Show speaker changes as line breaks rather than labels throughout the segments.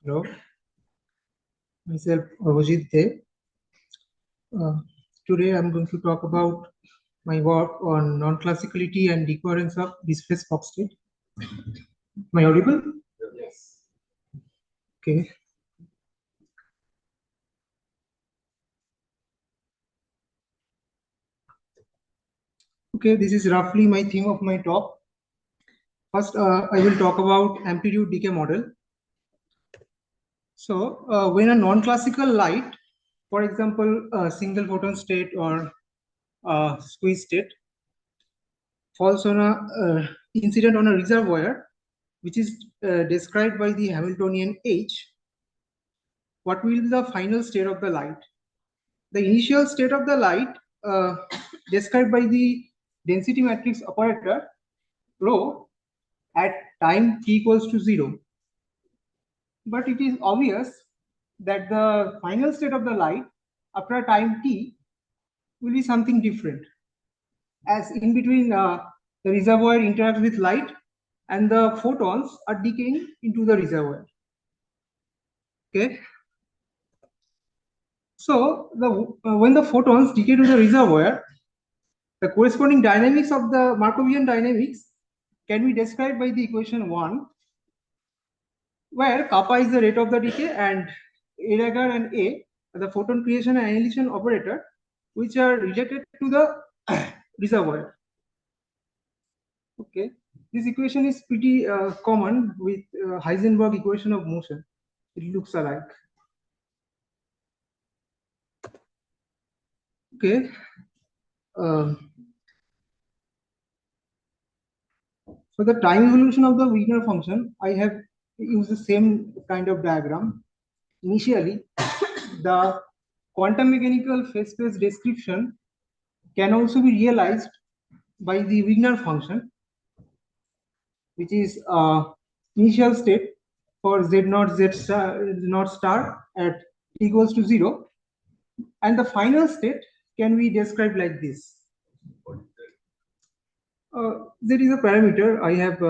Hello, myself Arghajit. Today I'm going to talk about my work on non-classicality and decoherence of displaced fock state. Am I audible? Yes. Okay. Okay, this is roughly my theme of my talk. First, I will talk about amplitude decay model. So, when a non-classical light, for example, a single photon state or a squeeze state, falls on a incident on a reservoir, which is described by the Hamiltonian H, what will be the final state of the light? The initial state of the light described by the density matrix operator rho at time t equals to 0. But it is obvious that the final state of the light after a time t will be something different, as in between the reservoir interacts with light and the photons are decaying into the reservoir. Okay. So when the photons decay to the reservoir, the corresponding dynamics of the Markovian dynamics can be described by the equation 1, where kappa is the rate of the decay and a dagger and a are the photon creation and annihilation operator, which are related to the reservoir. Okay, this equation is pretty common with Heisenberg equation of motion. It looks alike. Okay. For the time evolution of the Wigner function, I have used the same kind of diagram. Initially, the quantum mechanical phase space description can also be realized by the Wigner function, which is initial state for z star at t equals to 0, and the final state can be described like this. There is a parameter I have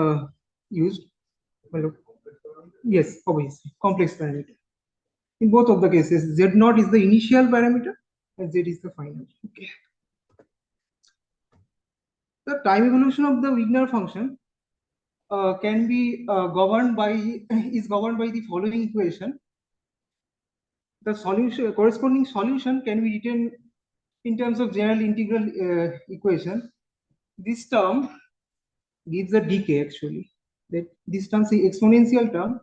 used. Yes, obviously, complex parameter. In both of the cases, z0 is the initial parameter and z is the final. Okay. The time evolution of the Wigner function can be governed by the following equation. The solution corresponding solution can be written in terms of general integral equation. This term gives a decay actually. That this term, the exponential term,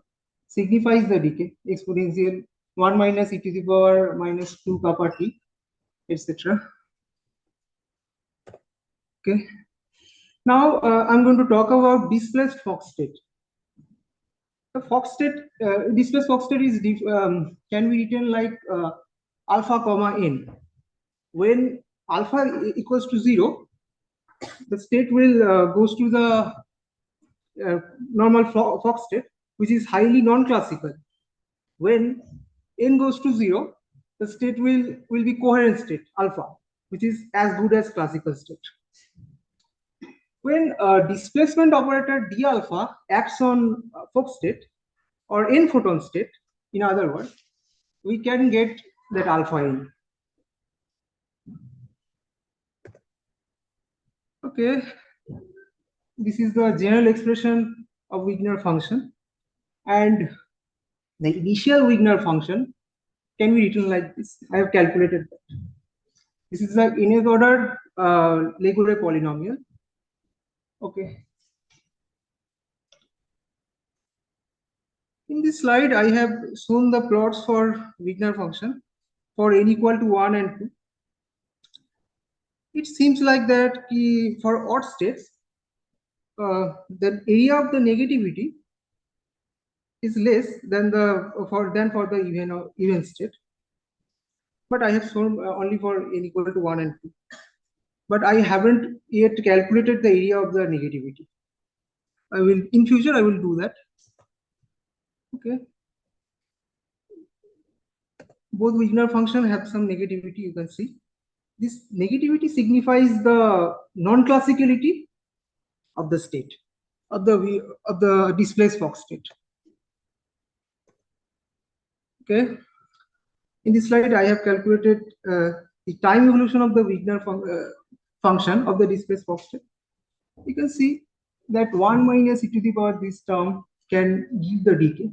signifies the decay. Exponential 1 minus e to the power minus 2 kappa t, etc. Okay. Now I'm going to talk about displaced fock state. The fock state, displaced fock state is can be written like alpha comma n. When alpha equals to 0, the state will goes to the normal fock state, which is highly non-classical. When n goes to 0, the state will be coherent state alpha, which is as good as classical state. When displacement operator d alpha acts on fock state or n photon state, in other words, we can get that alpha n. Okay, this is the general expression of Wigner function, and the initial Wigner function can be written like this. I have calculated that. This is the nth order Legendre polynomial. Okay. In this slide, I have shown the plots for Wigner function for n equal to 1 and 2. It seems like that for odd states, the area of the negativity is less than for the even state. But I have shown only for n equal to 1 and 2. But I haven't yet calculated the area of the negativity. In future, I will do that. Okay. Both Wigner function have some negativity, you can see. This negativity signifies the non-classicality of the state, of the displaced fock state. Okay. In this slide, I have calculated the time evolution of the Wigner function of the displaced fock state. You can see that 1 minus e to the power this term can give the decay.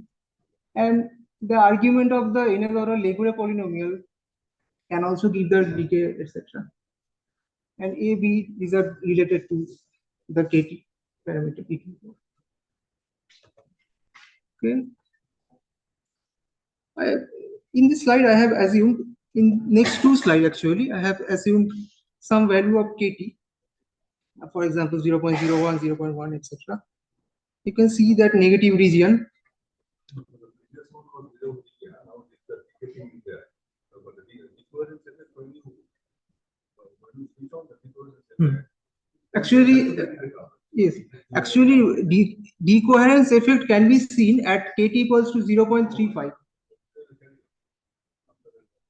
And the argument of the nth order Legure polynomial can also give the decay, etc. And A, B, these are related to the KT parameter. Okay. In this slide, I have assumed, in next two slides actually, I have assumed some value of KT, for example, 0.01, 0.1, etc. You can see that negative region. Actually, yes. Actually, decoherence effect can be seen at KT equals to 0.35.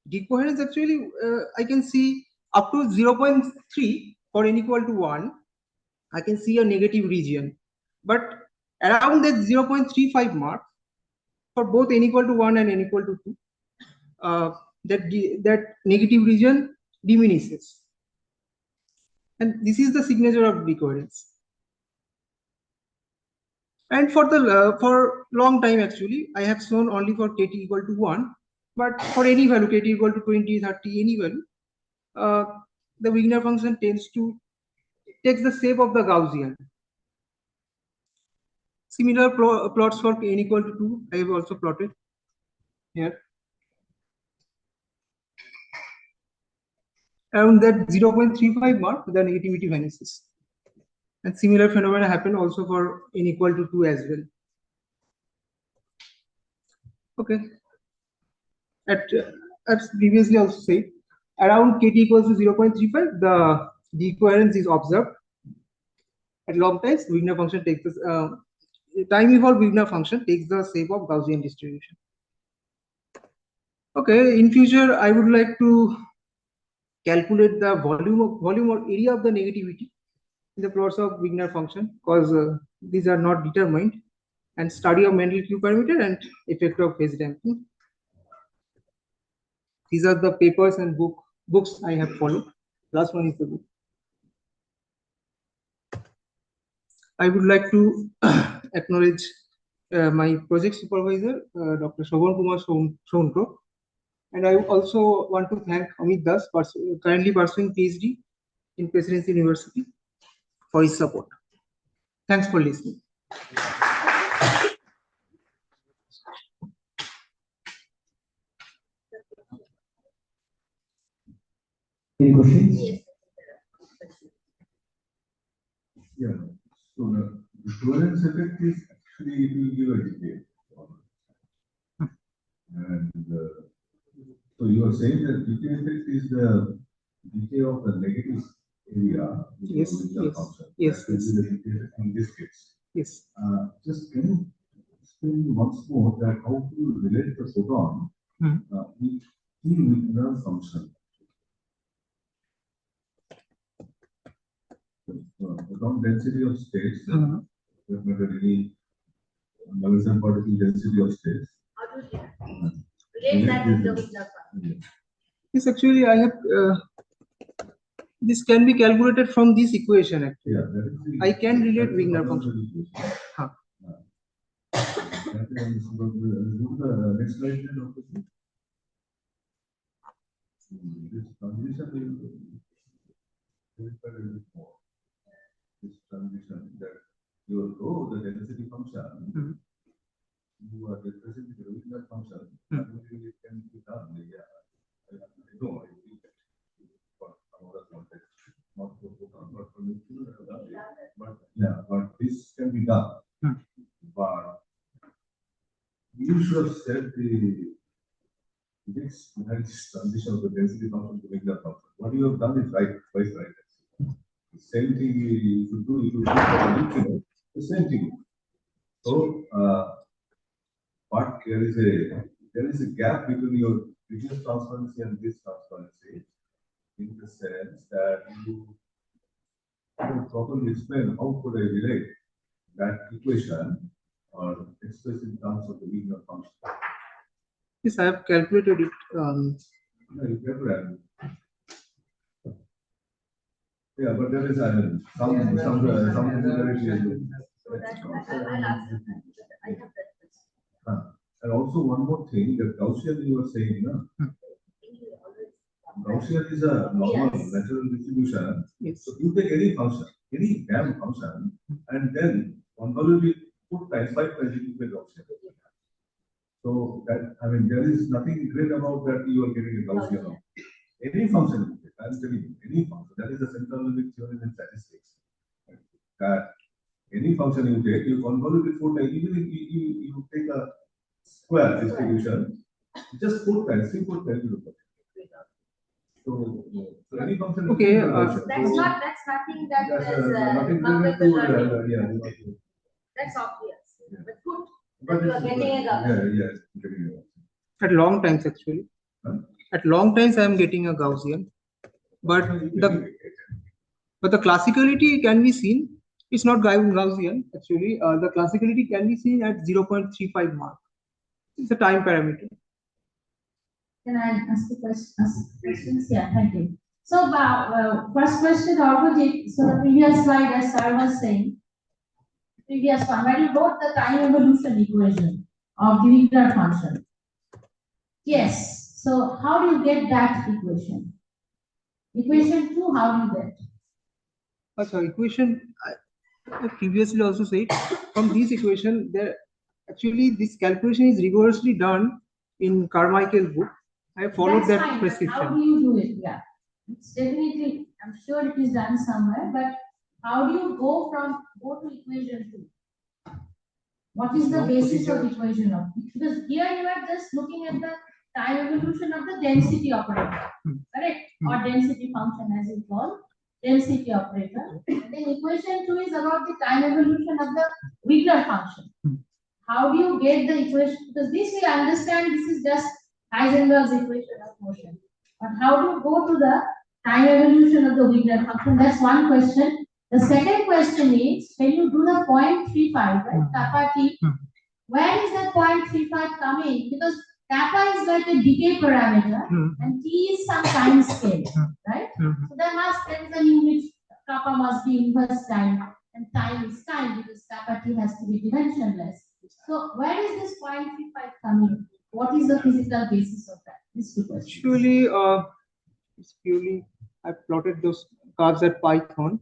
Decoherence actually, I can see up to 0.3 for n equal to 1. I can see a negative region, but around that 0.35 mark for both n equal to 1 and n equal to 2, that negative region diminishes. And this is the signature of decoherence. And for the for long time actually, I have shown only for KT equal to 1, but for any value KT equal to 20, 30, any value, the Wigner function tends to takes the shape of the Gaussian. Similar plots for n equal to 2, I have also plotted here. Around that 0.35 mark, the negativity vanishes. And similar phenomena happen also for n equal to 2 as well. Okay. As previously also said, around KT equals to 0.35, the decoherence is observed. At long times, Wigner function takes this time evolved Wigner function takes the shape of Gaussian distribution. Okay, in future, I would like to calculate the volume or area of the negativity in the plots of Wigner function, because these are not determined, and study of Mendel Q parameter and effect of phase damping. These are the papers and books I have followed. Last one is the book. I would like to acknowledge my project supervisor, Dr. Shobhan Kumar Sonkro. And I also want to thank Amit Das, currently pursuing PhD in Presidency University, for his support. Thanks for listening.
Any questions? Yes. Yeah. So the decoherence effect is actually, it will give a decay. And so you are saying that decay effect is the decay of the negative area.
Yes. Yes.
In this case.
Yes.
Just can you explain once more that how to relate the photon with the Wigner function? Photon density of states, really Lorentzian particle density of states.
How to relate that with the Wigner function?
Yes, actually, I have. This can be calculated from this equation. Actually,
yeah,
I can relate Wigner function.
Next slide, this transition that you know the density function, you are representing the Wigner function, it can be done. Yeah, I know. For another context, not for photon, but for nuclear, but yeah, but this can be done. But you should have said the this transition of the density function to Wigner function. What you have done is right, twice right. The same thing you should do, the same thing. So, but there is a gap between your previous transparency and this transparency, in the sense that you properly explain how could I relate that equation or express in terms of the Wigner function.
Yes, I have calculated it.
No, you have to add. Yeah, but there is some similarity as well.
So that I'll ask them. I have that question.
And also one more thing, the Gaussian you were saying, no? Gaussian is a normal
Yes.
natural distribution.
Yes.
So you take any function, any damn function, and then convolute it 4 times, 5 times you get Gaussian. So that, I mean, there is nothing great about that you are getting a Gaussian. Any function, I'm telling you, any function. That is the central limit theorem in statistics. That any function you take, you convolute it 4 times, even if you take a square distribution, just 4 times, 3, 4 times you look at it. So any function.
Okay,
That's nothing that is
nothing
come with
to
the learning.
yeah.
That's obvious.
Yeah.
But good.
But
You are getting a Gaussian.
yeah, getting a
at long times actually.
Huh?
At long times I am getting a Gaussian, but the classicality can be seen. It's not Gaussian actually. The classicality can be seen at 0.35 mark. It's a time parameter.
Can I ask the questions? Yeah, thank you. So, first question, Arghajit. So, the previous slide, as Sir was saying, previous one, when you wrote the time evolution equation of the Wigner function. Yes. So, how do you get that equation? Equation 2, how do you get?
So equation, I previously also said, from this equation, there actually this calculation is rigorously done in Carmichael book. I have followed
That's
that
fine,
prescription.
but how do you do it? Yeah, it's definitely, I'm sure it is done somewhere, but how do you go to equation 2? What is the basis of equation of? Because here you are just looking at the time evolution of the density operator, correct? Or density function as you call, density operator. And then equation 2 is about the time evolution of the Wigner function. How do you get the equation? Because this we understand, this is just Heisenberg's equation of motion. But how do you go to the time evolution of the Wigner function? That's one question. The second question is, when you do the 0.35, right, kappa t, where is that 0.35 coming? Because kappa is like a decay parameter, and t is some time scale, right? So there is a unit, kappa must be inverse time, and time is time because kappa t has to be dimensionless. So where is this 0.35 coming? What is the physical basis of that? These two questions.
Actually, it's purely I plotted those curves at Python,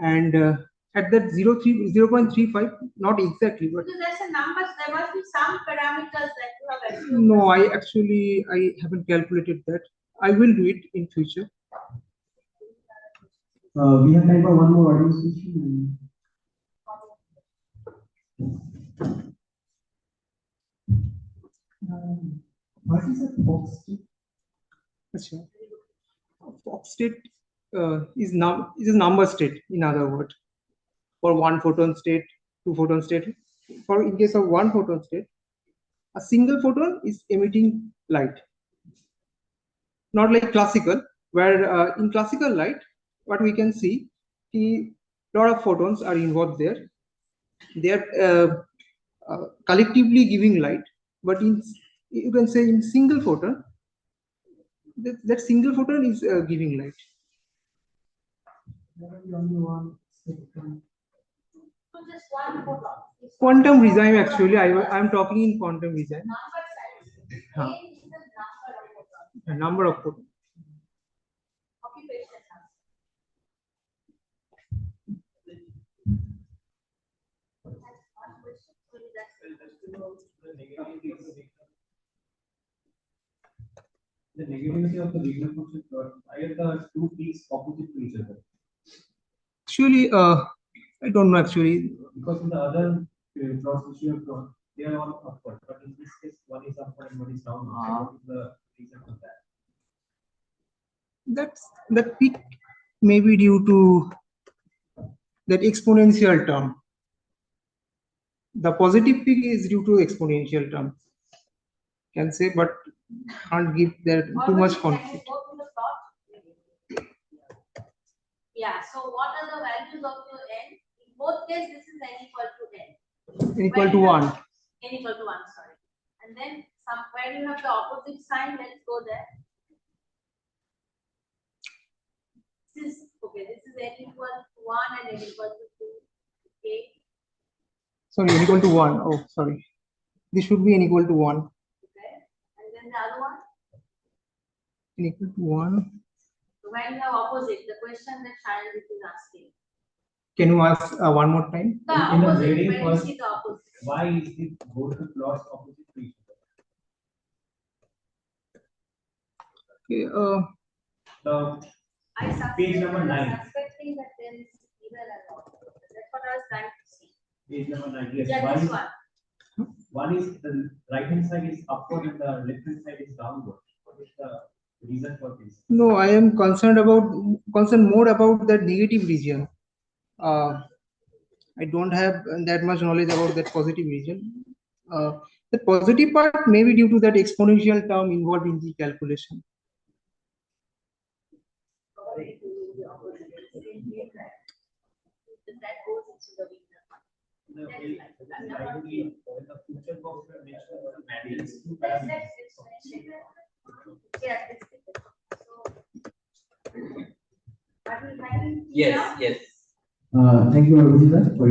and at that 0.35, not exactly, but
Because there's a number, there must be some parameters that you have assumed.
no, I haven't calculated that. I will do it in future.
We have time for one more audience question. What is a fock state?
Achha. Fock state is a number state, in other words, for 1 photon state, 2 photon state. For in case of 1 photon state, a single photon is emitting light. Not like classical, where in classical light, what we can see, a lot of photons are involved there. They are collectively giving light, but you can say in single photon, that single photon is giving light.
Only one spectrum.
So just one photon.
Quantum regime, actually, I am talking in quantum regime.
Number size.
Huh.
A is the number of photons.
A number of photons.
Occupation.
The negativity of the Wigner function plot, I get the two peaks opposite to each other.
Actually, I don't know actually.
Because in the other plots which you have drawn, they are all upward, but in this case, one is upward and one is downward. So what is the reason for that?
That peak may be due to that exponential term. The positive peak is due to exponential term. Can say, but can't give there too much conflict.
Yeah, so what are the values of your n? In both cases, this is n equal to n.
N equal to 1.
N equal to 1, sorry. And then Where you have the opposite sign, let's go there. This is okay. This is n equal to 1 and n equal to 2. Okay.
Sorry, n equal to 1. Oh, sorry. This should be n equal to 1.
Okay. And then the other one.
N equal to 1.
So when you have opposite, the question that Arghajit is asking.
Can you ask one more time?
The
In the
opposite,
grading
when you
first-
see the opposite.
Why is the both the plots opposite to each other?
Okay,
Now,
I suspect
Page number
I'm
9.
suspecting that there is either and not. That's what I was trying to see.
page number 9, yes,
Yeah,
why
this
is,
one.
one is the right hand side is upward and the left hand side is downward. What is the reason for this?
no, I am concerned more about that negative region. I don't have that much knowledge about that positive region. The positive part may be due to that exponential term involved in the calculation.
Probably to the opposite. Same way, right? That goes into the Wigner one.
No,
That
it-
is like that.
it ideally, in the future box, we are mentioning the matrix two
Let's
parameters.
finish it. Yeah, let's take it. So, are we having?
Yes, yes.
Thank you, Arghajit, for